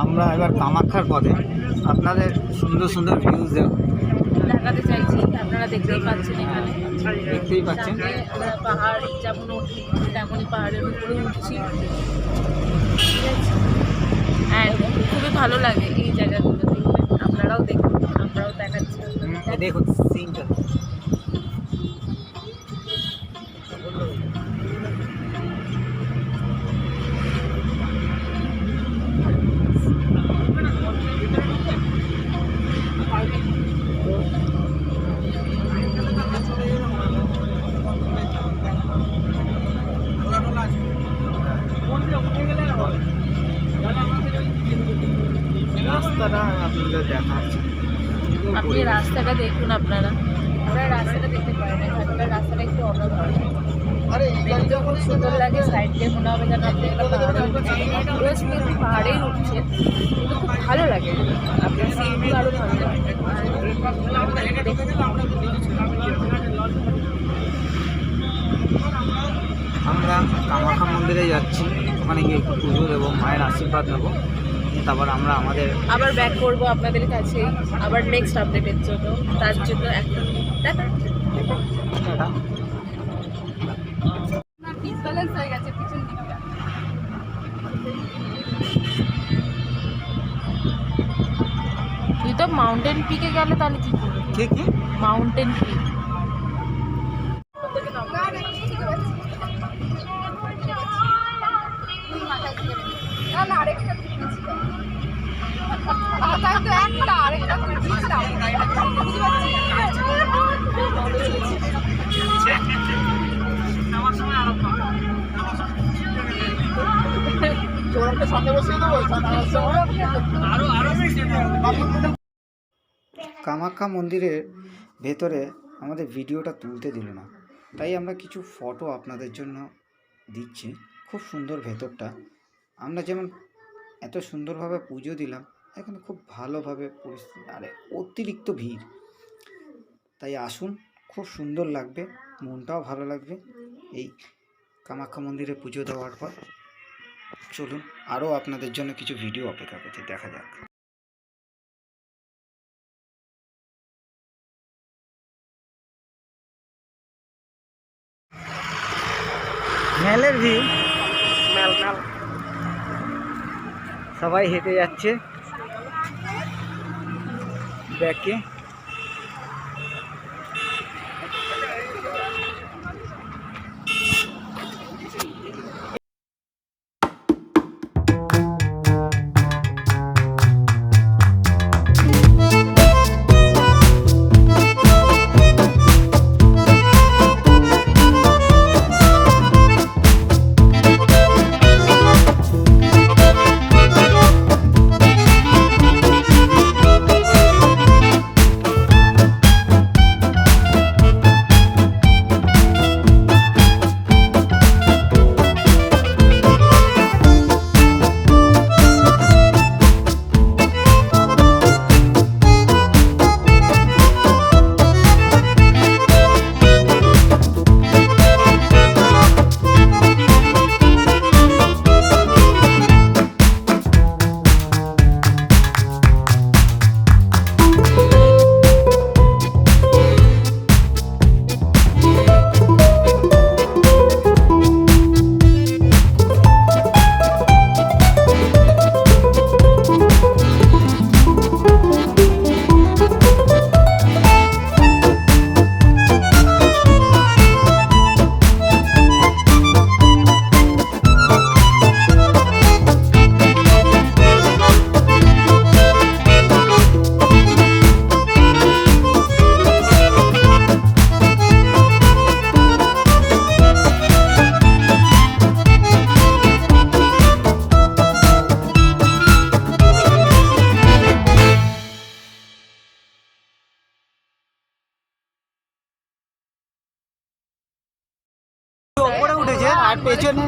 আমরা এবার কামাখ্যার পথে আপনাদের সুন্দর সুন্দর ভিউজ দেখাতে চাইছি। আপনারা দেখতেই পাচ্ছেন, এখানে দেখতেই পাচ্ছেন সামনে আমরা পাহাড় যেমন উঠি তেমনই পাহাড়ের উপরে উঠছি। ঠিক আছে, অ্যান্ড খুবই ভালো লাগে এই জায়গাগুলো দেখতে। আপনারাও দেখুন, আমরাও দেখাচ্ছি। দেখুন সিনটা। রাস্তাটা আপনাদের দেখাচ্ছি, আপনি রাস্তাটা দেখুন। আপনারা রাস্তাটা দেখতে পারেন, এখানকার রাস্তাটা একটু অন্যধরনের। দেখতে খুব সুন্দর লাগে। সাইড দিয়ে মনে হবে যেন আপনি একটা পাহাড়েই উঠছেন, কিন্তু খুব ভালো লাগে। আপনার সিনগুলো আরও ভালো লাগে। আমরা কামাখ্যা মন্দিরে যাচ্ছি, ওখানে গিয়ে একটু পুজো দেবো, মায়ের আশীর্বাদ নেবো, তারপর আমরা আমাদের আবার ব্যাক করবো আপনাদের কাছে আবার নেক্সট আপডেটের জন্য। তার জন্য এখন দেখা ডিসব্যালেন্স হয়ে গেছে পিছন দিকটা। তুই তো মাউন্টেন পিকে গেলে তাহলে কি করবি? কি মাউন্টেন পিক কামাখ্যা মন্দিরের ভেতরে আমাদের ভিডিওটা তুলতে দিল না, তাই আমরা কিছু ফটো আপনাদের জন্য দিচ্ছি। খুব সুন্দর ভেতরটা। আমরা যেমন এত সুন্দরভাবে পুজো দিলাম, এখানে খুব ভালোভাবে পরিস্থিতি, আরে অতিরিক্ত ভিড়, তাই আসুন, খুব সুন্দর লাগবে, মনটাও ভালো লাগবে এই কামাখ্যা মন্দিরে পুজো দেওয়ার পর। চলুন, আরও আপনাদের জন্য কিছু ভিডিও অপেক্ষা করছি, দেখা যাক। মেলের ভিউ, সবাই হেঁটে যাচ্ছে ব্যাকে। আর পেছনে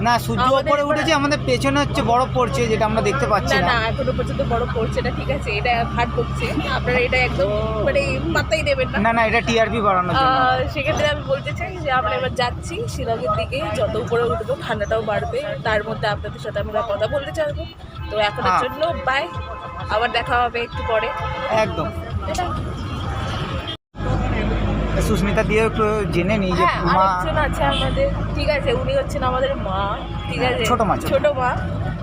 না সূর্য উপরে উঠেছে, আমাদের পেছনে হচ্ছে বরফ পড়ছে, যেটা আমরা দেখতে পাচ্ছি না না। না এখনো পর্যন্ত বড় পড়ছে না, ঠিক আছে, এটা ভাট পড়ছে, আপনারা এটা একদম মানে পাত্তাই দেবেন না। না না, এটা টিআরপি বাড়ানোর জন্য। সেক্ষেত্রে আমি বলতে চাই যে আমরা এবার যাচ্ছি শিলংয়ের দিকে, যত উপরে উঠবো ঠান্ডাটাও বাড়বে, তার মধ্যে আপনাদের সাথে আমরা কথা বলতে চাইবো। তো এখনের জন্য বাই, আবার দেখা হবে একটু পরে। একদম। সুস্মিতা দিয়ে একটু জেনে নিই যে হ্যাঁ, মা আরেকজন আছে আমাদের, ঠিক আছে, উনি হচ্ছেন আমাদের মা, ঠিক আছে, ছোট মা, ছোট মা,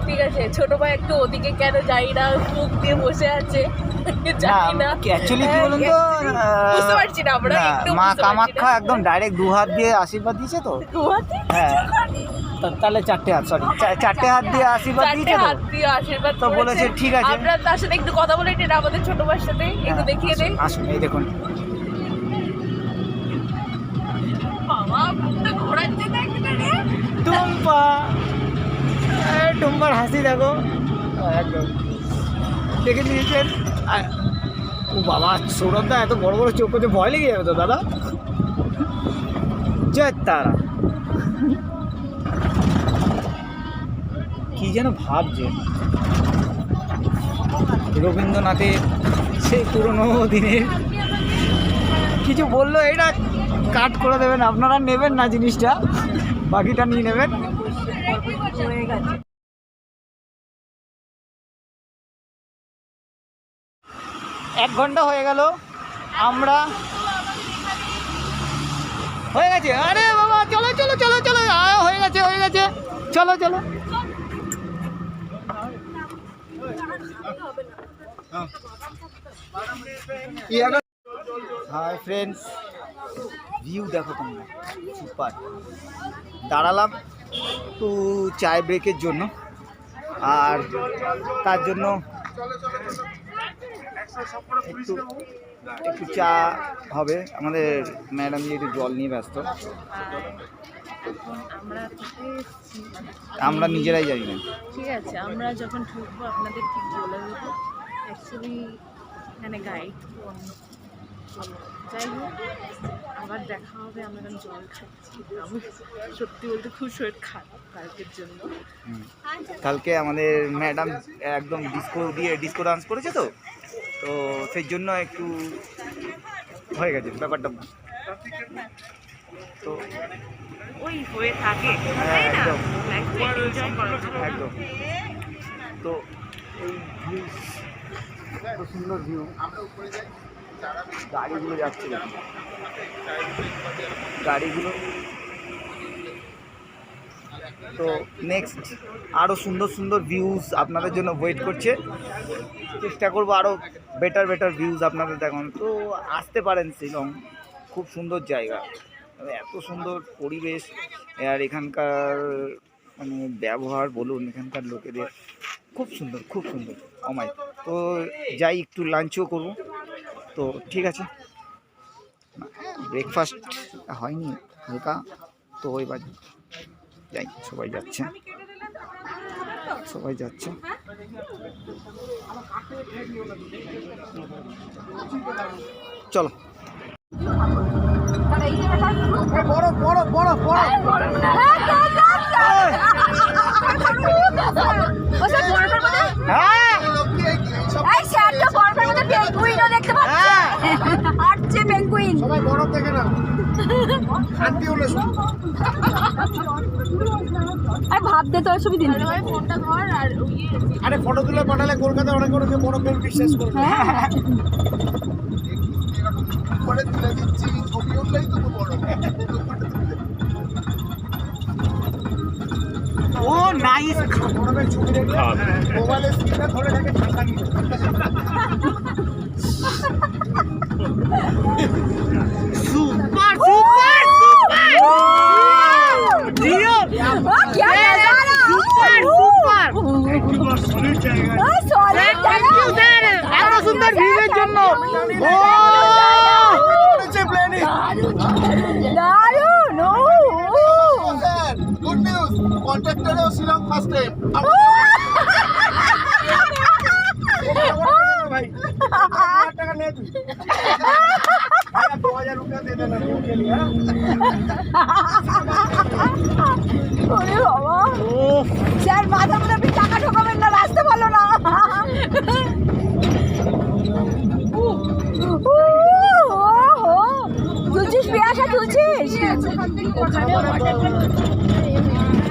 ঠিক আছে, ছোট মা একটু ওদিকে কেন যাই না মুখ দিয়ে বসে আছে, জানি না অ্যাকচুয়ালি কি বলুন তো, বুঝতে পারছি না আমরা, না, একটু মা বুঝতে পারছি কামাখ্যা না। একদম ডাইরেক্ট 2 হাত দিয়ে আশীর্বাদ দিয়েছে তো। দু হাতে? হ্যাঁ, তাহলে 4টে হাত, সরি 4টে হাত দিয়ে আশীর্বাদ চারটে দিয়েছে তো। হাত দিয়ে আশীর্বাদ তো করেছে। বলেছে, ঠিক আছে। আমরা তার সাথে একটু কথা বলে নিন, আমাদের ছোট মার সাথে একটু দেখিয়ে দেই। আসুন, এই দেখুন বাবা মুখটা ঘোরাচ্ছে দেখতে রে। টুম্পা, টুম্পার হাসি দেখো, একদম দেখে নিয়েছেন। ও বাবা, সৌরভদা এত বড় বড় চোখ করতে ভয় লেগে যাবে তো দাদা। জয় তারা, কি যেন ভাবছে রবীন্দ্রনাথের সেই পুরনো দিনের কিছু বললো, এটা কাট করে দেবেন, আপনারা নেবেন না জিনিসটা, বাকিটা নিয়ে নেবেন। হয়ে গেছে। 1 ঘন্টা হয়ে গেল, আমরা হয়ে গেছে। আরে বাবা, চলো চলো চলো চলো, হয়ে গেছে হয়ে গেছে, চলো চলো। হাই ফ্রেন্ডস, ভিউ দেখো তোমরা, সুপার। দাঁড়ালাম একটু চায় ব্রেকের জন্য, আর তার জন্য একটু একটু চা হবে। আমাদের ম্যাডাম যেহেতু জল নিয়ে ব্যস্ত, আমরা নিজেরাই জানি না। ঠিক আছে, আমরা যখন ঢুকবো আপনাদের ঠিক বলে দেবো। অ্যাকচুয়ালি এখানে গাইড যাই হোক, আবার দেখা হবে। আমরা এখন জল খাচ্ছি, আমি সত্যি বলতে খুব শরীর খারাপ কালকের জন্য। কালকে আমাদের ম্যাডাম একদম ডিস্কো ডান্স করেছে তো, তো সেই জন্য একটু হয়ে গেছে ব্যাপারটা। তো ওই হয়ে থাকে, হ্যাঁ, তাই না? একদম লাইফে এনজয় করার জন্য। একদম। তো এই ভিউ, এত সুন্দর ভিউ, গাড়িগুলো যাচ্ছে, গাড়িগুলো। তো নেক্সট আরও সুন্দর সুন্দর ভিউজ আপনাদের জন্য ওয়েট করছে, চেষ্টা করবো আরও বেটার ভিউজ আপনাদের দেখান। তো আসতে পারেন শিলং, খুব সুন্দর জায়গা, এত সুন্দর পরিবেশ, আর এখানকার মানে ব্যবহার বলুন, এখানকার লোকেদের খুব সুন্দর অমায়। তো যাই, একটু লাঞ্চও করবো। তো ঠিক আছে, ব্রেকফাস্ট হয়নি হালকা, তো এবার যাই, সবাই যাচ্ছে। চলো। ভাবতে তো ছবি দিন, ফোনটা ধর আর আরে ফটো তুলে পাঠালে কলকাতা অনেক বড় বড় বিশ্বাস করবে। ও নাইস, ছবি দেখে মোবাইলের স্ক্রিনে ধরে থাকে ঠান্ডা গিয়ে। সুপার জিও, এত সুন্দর ভিউয়ের জন্য। গুড নিউজ, কন্ট্রাক্টরেও শিলং ফার্স্ট টাইম। ভাই 2000 টাকা নে, তুই 2000 रुपया दे देना के लिए। ওরে বাবা, ও স্যার মাথা মধ্যে আপনি টাকা ঢোকাবেন না, রাস্তা ভালো না। তুলছিস পিয়াসা, তুলছিস?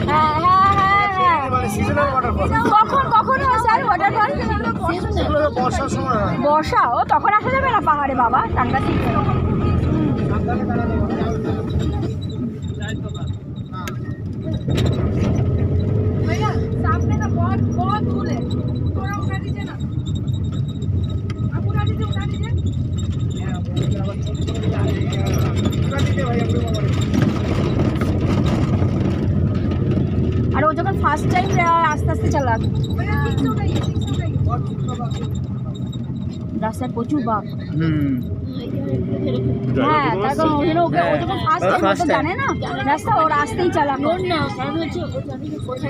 হ্যাঁ হ্যাঁ হ্যাঁ হ্যাঁ। কখন কখন হয় স্যার ওয়াটারফল? বর্ষার সময় হয়। বর্ষা, ও তখন আসা যাবে না পাহাড়ে বাবা, সাংঘাতিক। सामने ना बहुत बहुत धूल है, थोड़ा उठा दीजिए ना, आप उठा दीजिए। আর ও যখন ফার্স্ট টাইম আস্তে আস্তে চালাক, রাস্তায় প্রচুর বাঘ। হ্যাঁ, তার কারণ ও যখন ফার্স্ট টাইম জানে না রাস্তা, ওর আসতেই চালাক না, কারণ হচ্ছে ও জানে যে কোথায়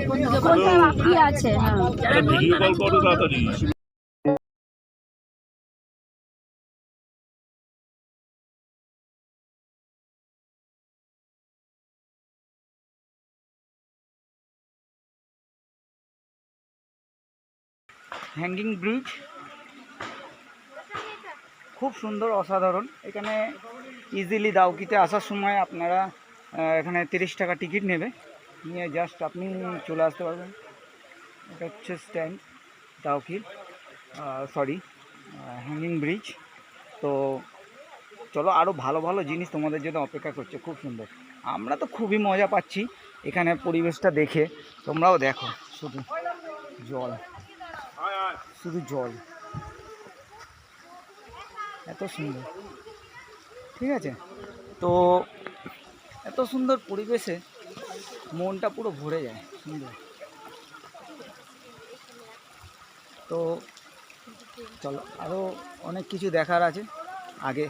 কি আছে। হ্যাঁ, ভিডিও কল করো তাড়াতাড়ি। হ্যাঙ্গিং ব্রিজ খুব সুন্দর, অসাধারণ। এখানে ইজিলি দাউকিতে আসার সময় আপনারা এখানে 30 টাকা টিকিট নেবে, নিয়ে জাস্ট আপনি চলে আসতে পারবেন। এটা হচ্ছে স্ট্যান্ড দাউকির, সরি হ্যাঙ্গিং ব্রিজ। তো চলো, আরও ভালো ভালো জিনিস তোমাদের জন্য অপেক্ষা করছে, খুব সুন্দর। আমরা তো খুবই মজা পাচ্ছি এখানে পরিবেশটা দেখে, তোমরাও দেখো। শুধু জল, শুধু জল, এত সুন্দর। ঠিক আছে, তো এত সুন্দর পরিবেশে মনটা পুরো ভরে যায়, সুন্দর। তো চলো, আরও অনেক কিছু দেখার আছে আগে।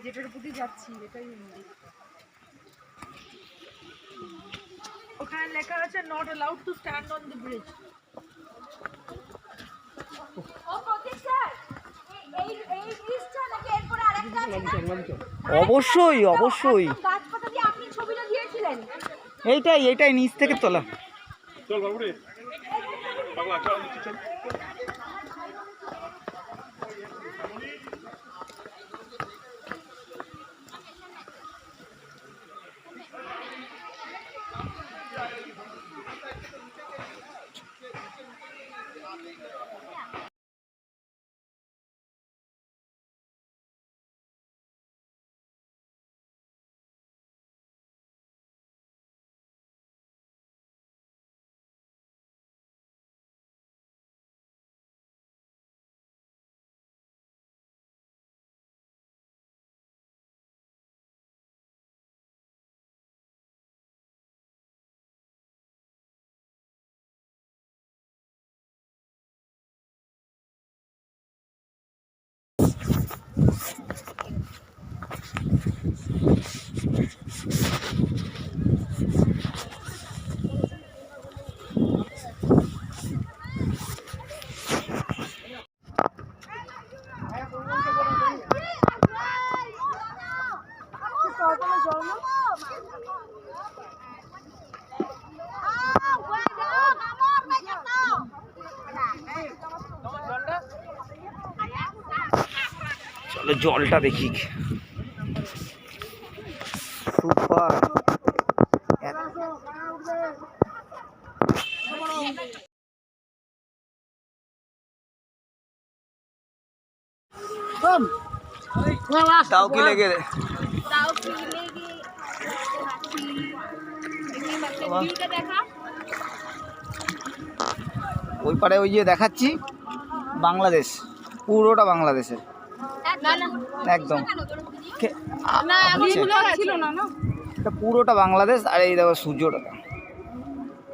যেটার প্রতি যাচ্ছি এটাই ওখানে লেখা আছে not allowed to stand on the bridge. অবশ্যই অবশ্যই, গাছপাতা দিয়ে আপনি ছবিটা দিয়েছিলেন। এইটাই এইটাই নিচ থেকে তোলা। চল বাবু রে, পাগলা চল চল। চলো জলটা দেখি, সুপার। তাও কি লেগে ওই পারে ওই যে দেখাচ্ছি, বাংলাদেশ, পুরোটা বাংলাদেশের একদম। এটা পুরোটা বাংলাদেশ। আর এই দেখো সূর্যটা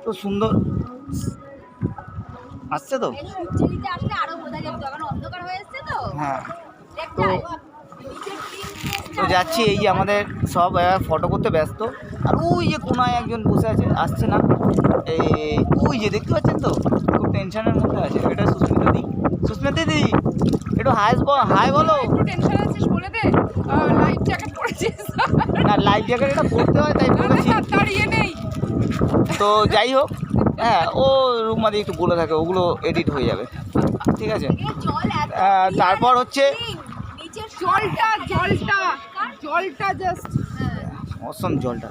তো সুন্দর আসছে তো। হ্যাঁ, তো যাচ্ছি। এই যে আমাদের সব ফটো করতে ব্যস্ত। আর ওই যে কোনায় একজন বসে আছে, আসছে না। এই ওই যে দেখতে পাচ্ছেন তো, খুব টেনশনের মধ্যে আছে। এটা সুস্মিতা দি, সুস্মিতা দিদি। একটু হাই বলো। একটু টেনশন আছিস বলে দে, লাইফ জ্যাকেট পরেছিস না লাইফ জ্যাকেট এটা পরতে হয় তাই পরেছি। তার ইয়ে নেই। তো যাই হোক, হ্যাঁ ও রুমাদি একটু বলে থাকে, ওগুলো এডিট হয়ে যাবে, ঠিক আছে। তারপর হচ্ছে নিচের জলটা জাস্ট অসম জলটা।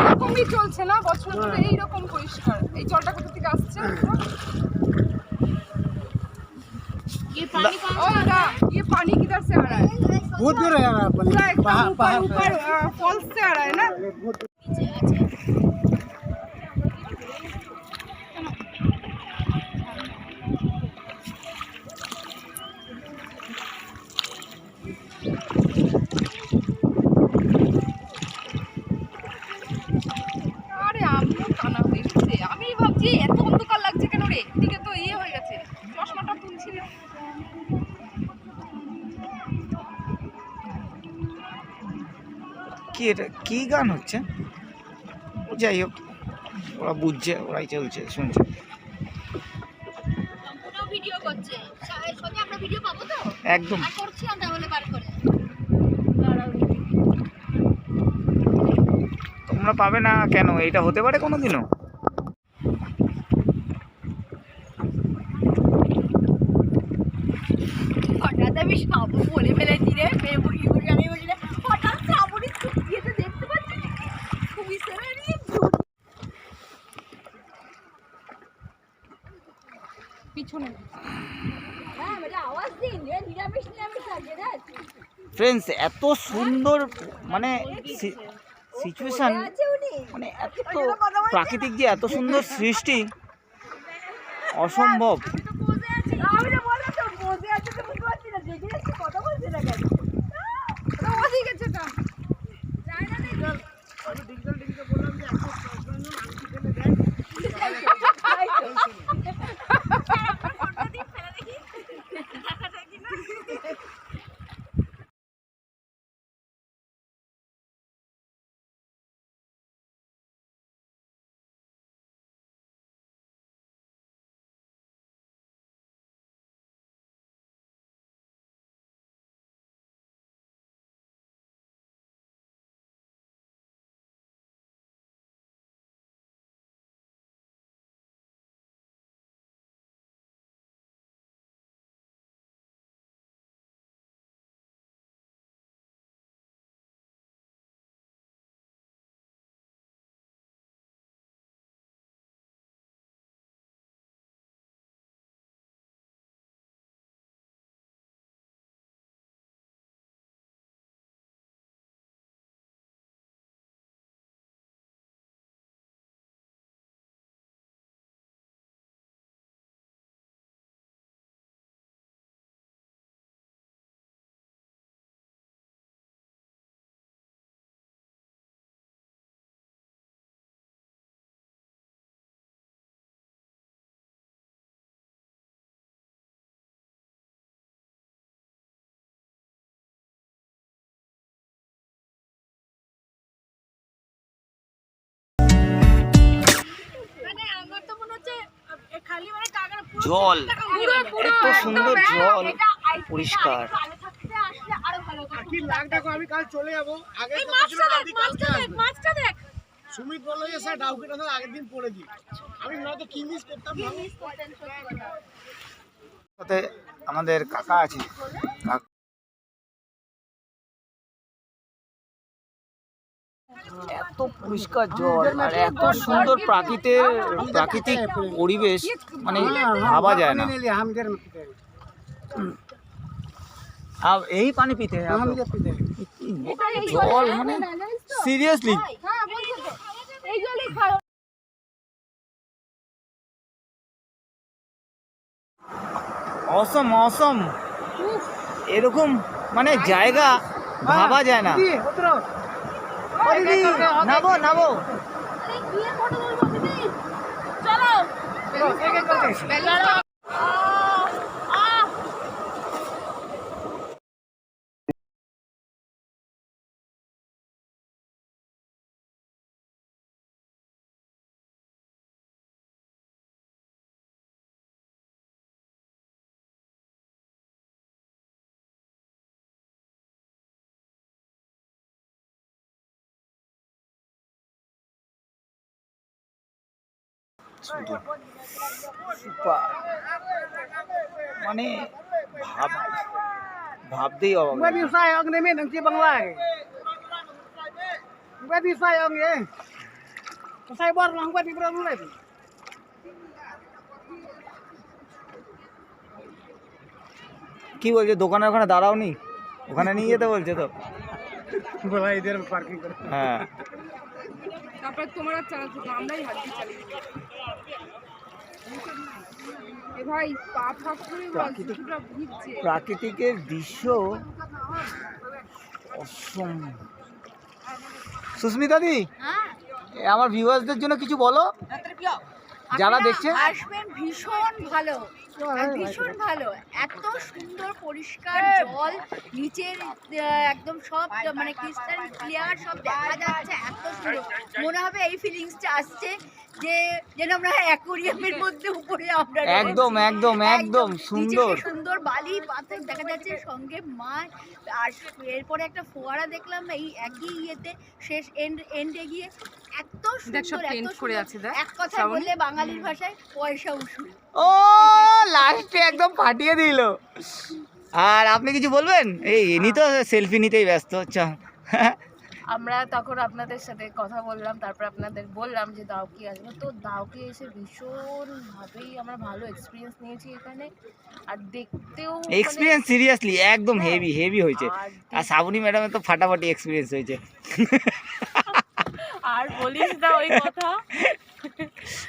এরকমই চলছে না বছর ধরে, এইরকম পরিষ্কার। এই জলটা কোথা থেকে আসছে? ये पानी किधर से आ रहा है? बहुत दूर है यार पानी, पूरा एकदम पहाड़ ऊपर पहाड़ ऊपर फॉल्स से आ रहा है ना? আরে আমিও কানা হয়ে গেছে। আমি ভাবছি এত অন্ধকার লাগছে কেন রে, এদিকে তো ইয়ে হয়ে গেছে, চশমাটা তুলছি না। কি এটা কি গান হচ্ছে? যাই হোক, ওরা বুঝছে, ওরাই চলছে শুনছে। ভিডিও করছে সঙ্গে আমরা ভিডিও পাবো তো, একদম আর করছি না তাহলে বার করে। তোমরা পাবে না কেন? এটা হতে পারে কোনোদিনও? হঠাৎ আমি সাবু বলে ফেলেছি রে, মেয়ে বুড়ি বুড়ি আমি বলি রে, হঠাৎ সাবুরি চুকিয়েতে দেখতে পাচ্ছি খুবই সেরানি। পিছনে হ্যাঁ মানে আওয়াজ দিন রে, নিরামিষ নিরামিষ লাগে রে। ফ্রেন্ডস, এত সুন্দর মানে সিচুয়েশন, আছে উনি মানে এত প্রাকৃতিক যে এত সুন্দর সৃষ্টি, অসম্ভব। আমি তো বললাম তো বসে আছে তো বুঝতে পারছি না, দেখে যাচ্ছি কথা বলছে না কেন। ওদিকে গেছে তা যায় না দেখি। জল, এত সুন্দর জল, পরিষ্কার। আমি কাল চলে যাবো, আগে মাছটা দেখ। সুমিত বললো যে স্যার ডাউকিটা তো আগের দিন পড়েছি, আমি নয়তো কি মিস করতাম। সাথে আমাদের কাকা আছে, এত পরিষ্কার জল আর এত সুন্দর প্রাকৃতিক পরিবেশ, মানে ভাবা যায় না। अब यही पानी पीते हैं आप लोग? जल মানে সিরিয়াসলি হ্যাঁ বলছো তো এই জলই খাও। অসম অসম, এরকম মানে জায়গা ভাবা যায় না। নাবো নাবো, আরে গিয়ে ফটো তুলবো দিদি, চলো। শুধু সুপার, মানে ভাবতেই অবাক Gua লাগে। di saya ang nemen ang cibang lai. Gua di saya ang ye. Saya bar lang gua di berang lai. কি বলছে, দোকানের ওখানে দাঁড়াও নি, ওখানে নিয়ে যেতে বলছে তো। Bola ider parking kar. হ্যাঁ তারপর তোমার আর চালাচ্ছ না, আমরাই হাত দিয়ে চালিয়ে দিই। এ ভাই পা ফাঁক করে কিছুটা ভিজছে। প্রাকৃতিকের দৃশ্য অসম। সুস্মিতা দি, আমার ভিউয়ার্সদের জন্য কিছু বলো, যারা দেখছে। আসবেন, ভীষণ ভালো, ভীষণ ভালো, এত সুন্দর পরিষ্কার জল, নিচের একদম সব মানে ক্রিস্টাল ক্লিয়ার, সব দেখা যাচ্ছে, এত সুন্দর মনে হবে এই ফিলিংসটা আসছে যে যেন আমরা অ্যাকোরিয়ামের মধ্যে উপরে আমরা রয়েছি। একদম একদম একদম নিচে সুন্দর। কি সুন্দর বালি পাথর দেখা যাচ্ছে, সঙ্গে মাছ, আর এরপরে একটা ফোয়ারা দেখলাম এই একই ইয়েতে শেষ এন্ডে গিয়ে, এত সুন্দর এত সুন্দর। এক কথা বললে বাঙালির ভাষায় পয়সা উসুল। ও লাস্টে একদম ফাটিয়ে দিল। আর আপনি কিছু বলবেন? এই ইনি তো সেলফি নিতেই ব্যস্ত। আচ্ছা, আমরা তখন আপনাদের সাথে কথা বললাম, তারপর আপনাদের বললাম যে দাউকি আসবো, তো দাউকি এসে ভীষণভাবেই আমরা ভালো এক্সপিরিয়েন্স নিয়েছি এখানে, আর দেখতেও এক্সপিরিয়েন্স সিরিয়াসলি একদম হেভি হেভি হয়েছে। আর শ্রাবণী ম্যাডামের তো ফাটাফাটি এক্সপিরিয়েন্স হয়েছে। আর বলিস না ওই কথা।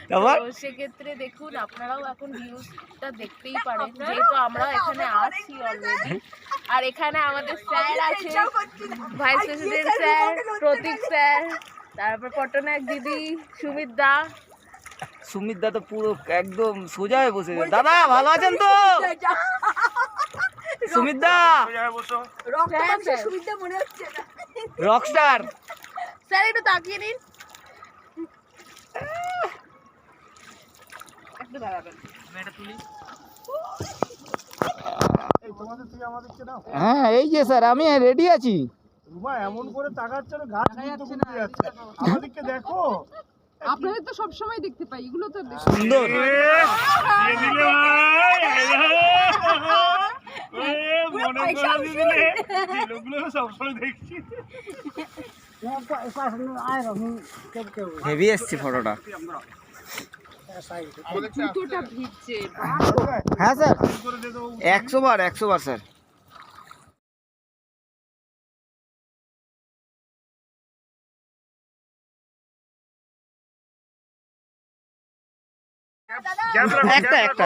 তারপর তো সেক্ষেত্রে দেখুন, আপনারাও এখন ভিউজটা দেখতেই পারেন, যেহেতু আমরা এখানে আছি অলরেডি। আর এখানে আমাদের স্যার আছে, ভাইস প্রেসিডেন্ট স্যার, প্রতীক স্যার, তারপর পটনায়ক দিদি, সুমিত দা। সুমিত দা তো পুরো একদম সোজা হয়ে বসেছে। দাদা ভালো আছেন তো? সুমিত দা রকস্টার। স্যার একটু তাকিয়ে নিন, একটু দাঁড়াবেন। এই তোমাদের থেকে আমাদেরকে দাও। হ্যাঁ এই যে স্যার, আমি রেডি আছি। রুমা এমন করে তাকাচ্ছে না, গাছ কিন্তু ঘুরতে যাচ্ছে। আমাদেরকে দেখো। আপনাদের তো সবসময় দেখতে পাই, এগুলো তো সুন্দর। দিয়ে দিলে ভাই, মনে করে দিলে লোকগুলো সবসময় দেখছি। হেভি এসছি ফটোটা। জুতোটা ভিজছে। হ্যাঁ স্যার, 100 বার স্যার। একটা একটা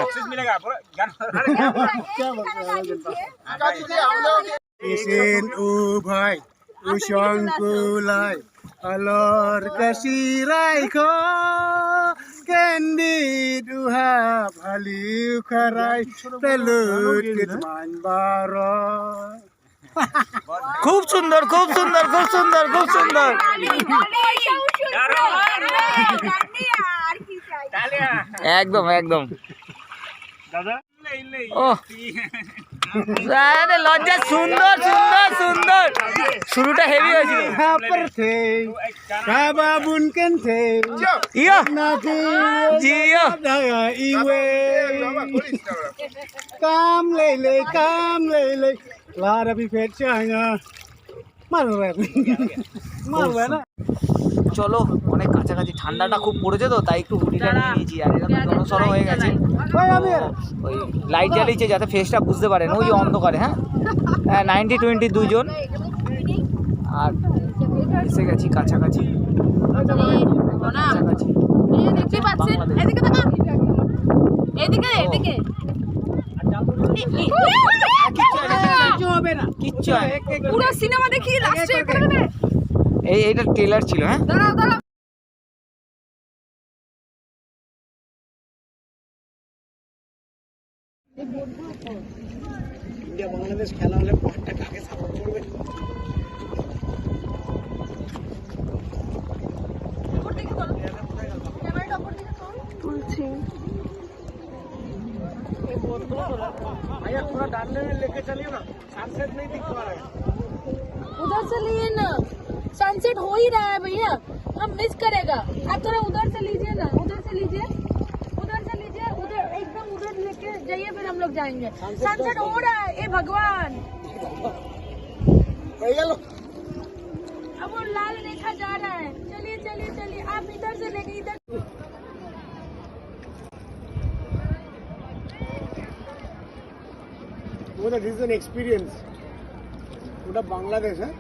Isin ubay, usyong kulay, alor kasiray ko, kendi duhab haliw karay, telut kitman baroy. খুব সুন্দর খুব সুন্দর খুব সুন্দর খুব সুন্দর। একদম একদম। দাদা ও আরে লজ্জা, সুন্দর সুন্দর সুন্দর। শুরুটা হেভি হয়েছিল। Kaperte, kababun kente, ইয়ো naki Jio. daya iwe. Kam lele, lara bi fetchanga. Marwe. Marwe na. চলো, অনেক কাছাকাছি, ঠান্ডাটা খুব পড়েছে তো, তাই একটু হুডিটা নিয়ে নিয়েছি। আর এটা তো জনসড়ক হয়ে গেছে, ওই লাইট জ্বালিয়েছে যাতে ফেসটা বুঝতে পারেন। ওই যে অন্ধকারে। হ্যাঁ হ্যাঁ 90-20 দুজন। আর এসে গেছি কাছাকাছি কাছাকাছি। দেখতে পাচ্ছেন, এদিকে তাকান, এদিকে এদিকে। কিচ্ছু হয় না। পুরো সিনেমা দেখি লাস্টে এইটা ট্রেলার ছিল। হ্যাঁ দাঁড়াও দাঁড়াও। ইন্ডিয়া বাংলাদেশ খেলা হলে পাঁচটা কাকে সাপোর্ট করবে? भैया थोड़ा डालने में लेके चलिए ना, सनसेट नहीं दिख पा रहा है। उधर से लिए ना, सनसेट हो ही रहा है भैया, हम मिस करेगा। आप थोड़ा उधर से लीजिए ना, उधर से लीजिए। जाइए फिर हम लोग जाएंगे। सनसेट हो रहा है, ए भगवान। হয়ে গেল। अब वो लाल रेखा जा रहा है। चलिए चलिए चलिए, आप इधर से लेके इधर। ওটা দিস এন এক্সপিরিয়েন্স। ওটা বাংলাদেশ, হ্যাঁ,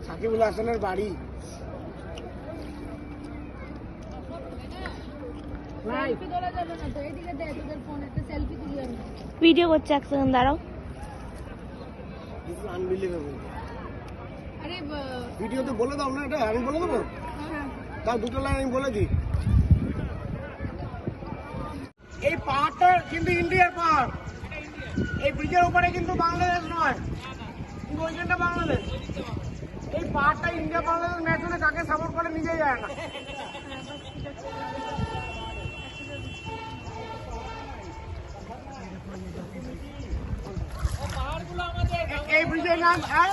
সাকিবুল হাসানের বাড়ি। সেলফি তোলা যাবে না তো, এদিকে দে তোদের ফোন, একটা সেলফি তুলি আমি। ভিডিও করছে, এক সেকেন্ড দাঁড়াও। This is unbelievable. আরে ভিডিওতে বলে দাও না, এটা আমি বলে দেবো। তাও দুটো লাইন আমি বলে দিই। এই পাহাড়টা কিন্তু ইন্ডিয়ার পাহাড়। এই ব্রিজের উপরে কিন্তু বাংলাদেশ নয়, কিন্তু ওইখানটা বাংলাদেশ। এই পাহাড়টা ইন্ডিয়া বাংলাদেশ ম্যাচ হলে কাকে সাপোর্ট করে নিজেই যায় না। এই ব্রিজের নাম, হ্যাঁ,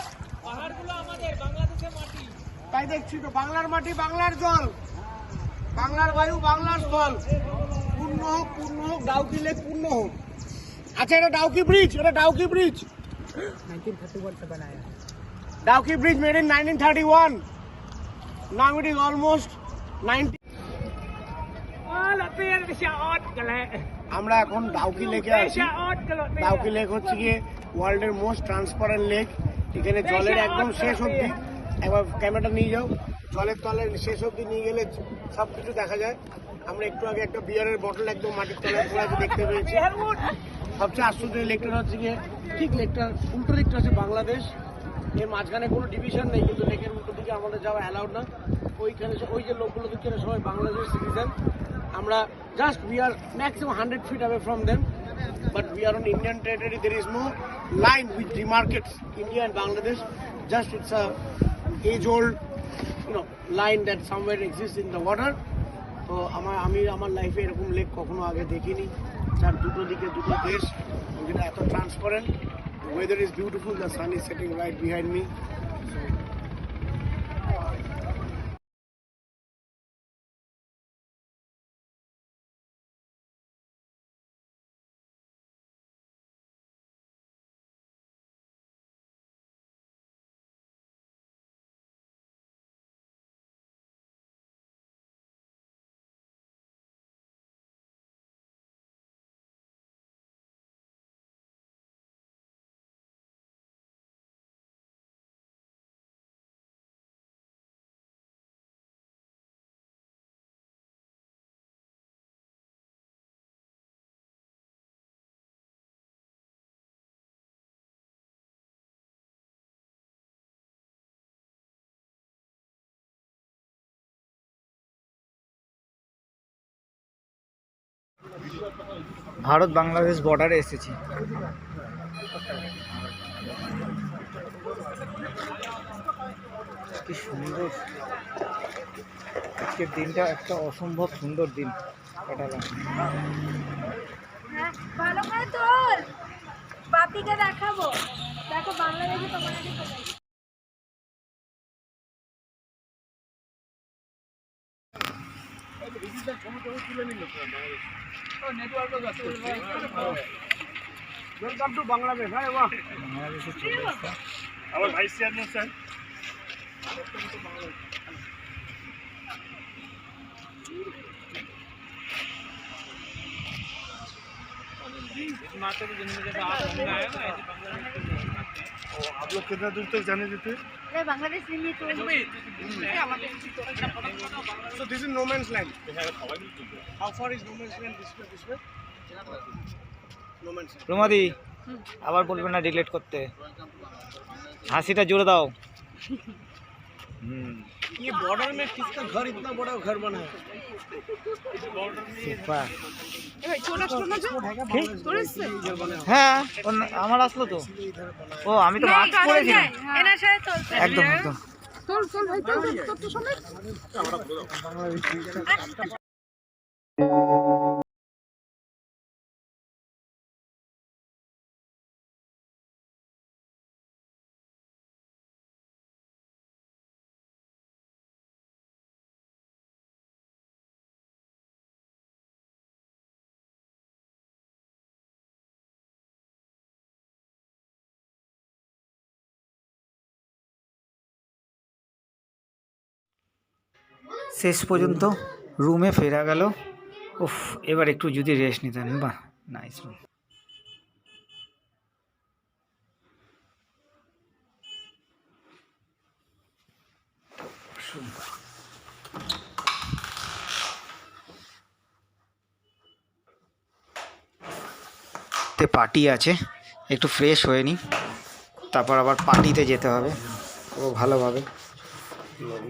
তাই দেখছি তো, বাংলার মাটি বাংলার জল, বাংলার বায়ু বাংলার স্থল, পূর্ণ হোক পূর্ণ হোক, ডাউকি লেক পূর্ণ হোক। আচ্ছা, এটা ডাউকি ব্রিজ, এটা ডাউকি ব্রিজ 1931 से बनाया। Dawki bridge made in 1931। Now it is almost 90। আমরা এখন ডাউকি লেকে আছি। ডাউকি লেক হচ্ছে গিয়ে ওয়ার্ল্ডের মোস্ট ট্রান্সপারেন্ট লেক। এখানে জলের একদম শেষ অবধি, একবার ক্যামেরাটা নিয়ে যাও, জলের তলের শেষ অবধি নিয়ে গেলে সব কিছু দেখা যায়। আমরা একটু আগে একটা বিয়ারের বটল একদম মাটির তলায় পড়ে আছে দেখতে পেয়েছি। সবচেয়ে আশ্চর্য লেকটা হচ্ছে গিয়ে, ঠিক লেকটার উল্টো দিকটা হচ্ছে বাংলাদেশ। এর মাঝখানে কোনো ডিভিশন নেই, কিন্তু লেকের উল্টো দিকে আমাদের যাওয়া অ্যালাউড না। ওইখানে ওই যে লোকগুলো দিকে সবাই বাংলাদেশ সিটিজেন। আমরা just we are maximum 100 feet away from them, but we are on Indian territory. There is no line which demarcates India and Bangladesh. Just it's a age-old, line that somewhere exists in the water. তো আমি আমার লাইফে এরকম lake কখনো আগে দেখিনি, যার দুটো দিকে দুটো দেশ, যেটা এত transparent. Weather is beautiful, the sun is setting right behind me. Bharat Bangladesh বর্ডারে এসেছি। কি সুন্দর, আজকের দিনটা একটা অসম্ভব সুন্দর দিন কাটালাম। ভালো করে তোল, বাপিকে দেখাবো। দেখো বাংলাদেশে তোমার আগে কোথায়। Welcome to Bangladesh. হ্যাঁ, বাহ, বাংলাদেশের চলে আসা। আমার ভাইস চেয়ারম্যান স্যার। आप लोग कितना दूर तक जाने देते हैं? বাংলাদেশ নিয়ে তো so this is no man's land. How far is no man's land? This way? No man's land. রুমাদি, আবার বলবে না ডিলিট করতে। হাসিটা জুড়ে দাও। ये बॉर्डर में किसका घर इतना बड़ा घर बना है? সুপার। इधर बना है। হ্যাঁ, আমার আসলো তো। ও, আমি তো মাস্ক পরেছিলাম। এনার সাথে চলতে একদম একদম। চল চল ভাই, চল চল, তোর সমেত। শেষ পর্যন্ত রুমে ফেরা গেল। উফ, এবার একটু যদি রেস্ট নিতেন। বাহ, নাইস রুম। তে পার্টি আছে, একটু ফ্রেশ হয়ে নিই, তারপর আবার পার্টিতে যেতে হবে ও ভালোভাবে।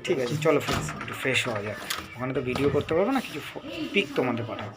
ঠিক আছে, চলো ফ্রেন্ডস, একটু ফ্রেশ হওয়া যাক। ওখানে তো ভিডিও করতে পারবো না, কিছু পিক তোমাদের পাঠাবো।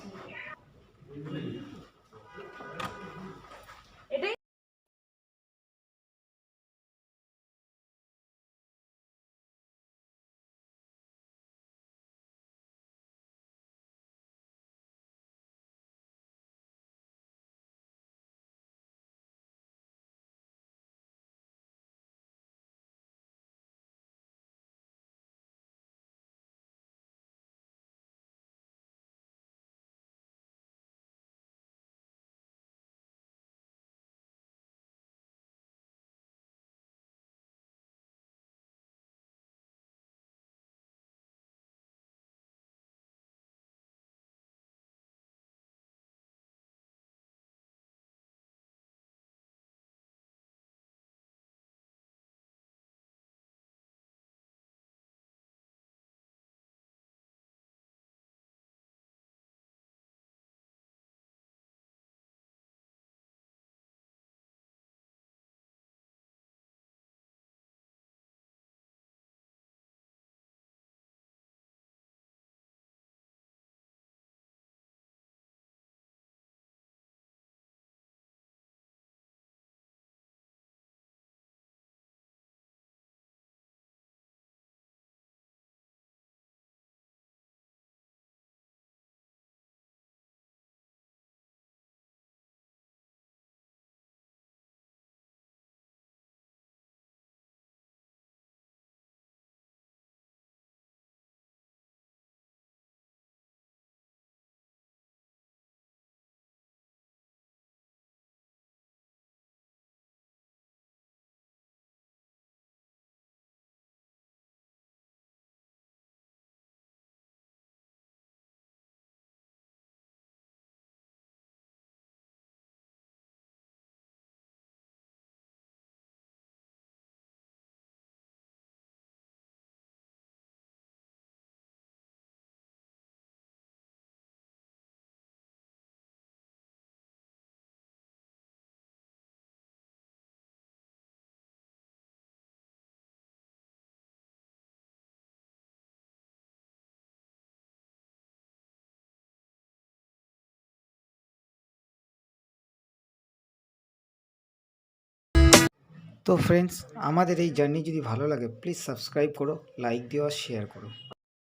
তো ফ্রেন্ডস, আমাদের এই জার্নি যদি ভালো লাগে প্লিজ সাবস্ক্রাইব করো, লাইক দিও আর শেয়ার করো।